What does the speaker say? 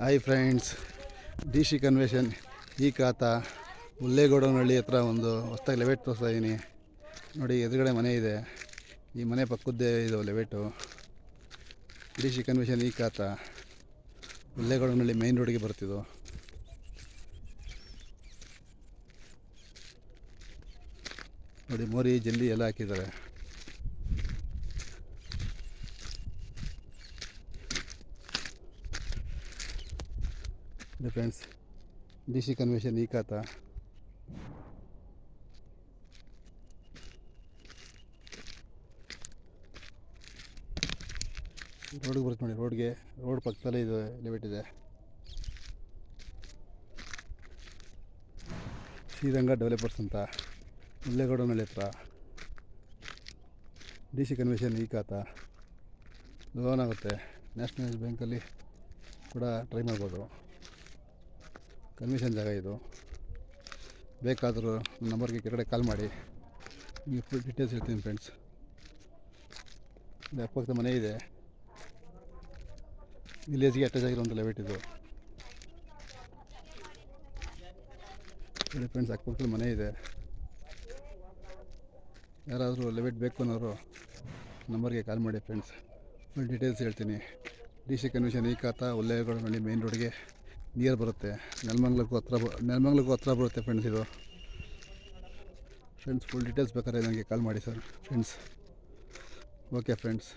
Hi friends, D C convention ಈ ಖಾತ ಹುಲ್ಲೇಗೌಡನಹಳ್ಳಿ ಹತ್ರ ಒಂದು ಹೊಸ್ದಾಗಿ ಲೆವೆಟ್ ತೋರಿಸ್ತಾ ಇದ್ದೀನಿ. ನೋಡಿ, ಎದುರುಗಡೆ ಮನೆ ಇದೆ. ಈ ಮನೆ ಪಕ್ಕದ್ದೇ ಇದು ಲೆವೆಟು. ಡಿ ಸಿ ಕನ್ವೆನ್ಷನ್ ಈ ಖಾತ ಹುಲ್ಲೇಗೌಡನಹಳ್ಳಿ ಮೈನ್ ರೋಡಿಗೆ ಬರ್ತಿದ್ದು. ನೋಡಿ, ಮೋರಿ ಜಲ್ಲಿ ಎಲ್ಲ ಹಾಕಿದ್ದಾರೆ. ಫ್ರೆಂಡ್ಸ್, ಡಿ ಸಿ ಕನ್ವೆನ್ಷನ್ ಈ ಖಾತ ರೋಡ್ಗೆ ಬರುತ್ತೆ. ನೋಡಿ, ರೋಡ್ ಪಕ್ಕದಲ್ಲೇ ಇದು ಲೆವೆಟ್ ಇದೆ. ಶ್ರೀರಂಗ ಡೆವಲಪರ್ಸ್ ಅಂತ, ಹುಲ್ಲೇಗೌಡನಹಳ್ಳಿ ಹತ್ರ. ಡಿ ಸಿ ಕನ್ವೆನ್ಷನ್ ಈ ಖಾತ ಲೋನ್ ಆಗುತ್ತೆ. ನ್ಯಾಷನಲೈಸ್ ಬ್ಯಾಂಕಲ್ಲಿ ಕೂಡ ಟ್ರೈ ಮಾಡ್ಬೋದು. ಕನ್ವೆನ್ಷನ್ ಜಾಗ ಇದು. ಬೇಕಾದರೂ ನಂಬರ್ಗೆ ಕೆಳಗಡೆ ಕಾಲ್ ಮಾಡಿ, ನಿಮಗೆ ಫುಲ್ ಡೀಟೇಲ್ಸ್ ಹೇಳ್ತೀನಿ ಫ್ರೆಂಡ್ಸ್. ಇಲ್ಲಿ ಅಕ್ಕಪಕ್ಕದ ಮನೆ ಇದೆ. ವಿಲೇಜ್ಗೆ ಅಟ್ಯಾಚ್ ಆಗಿರುವಂಥ ಲೆವೆಟ್ ಇದು. ಹೇಳಿ ಫ್ರೆಂಡ್ಸ್, ಅಕ್ಕಪಕ್ಕದ ಮನೆ ಇದೆ. ಯಾರಾದರೂ ಲೆವೆಟ್ ಬೇಕು ಅನ್ನೋರು ನಂಬರ್ಗೆ ಕಾಲ್ ಮಾಡಿ ಫ್ರೆಂಡ್ಸ್, ಫುಲ್ ಡೀಟೇಲ್ಸ್ ಹೇಳ್ತೀನಿ. ಡಿ ಸಿ ಕನ್ವೆನ್ಷನ್ ಈ ಖಾತ ಹುಲ್ಲೇಗೌಡನಹಳ್ಳಿ ಮೇನ್ ರೋಡ್ಗೆ ನಿಯರ್ ಬರುತ್ತೆ. ನೆಲಮಂಗಲಕ್ಕೂ ಹತ್ರ ಬರುತ್ತೆ ಫ್ರೆಂಡ್ಸ್ ಇದು. ಫ್ರೆಂಡ್ಸ್, ಫುಲ್ ಡೀಟೇಲ್ಸ್ ಬೇಕಾದ್ರೆ ನನಗೆ ಕಾಲ್ ಮಾಡಿ ಸರ್ ಫ್ರೆಂಡ್ಸ್. Okay friends.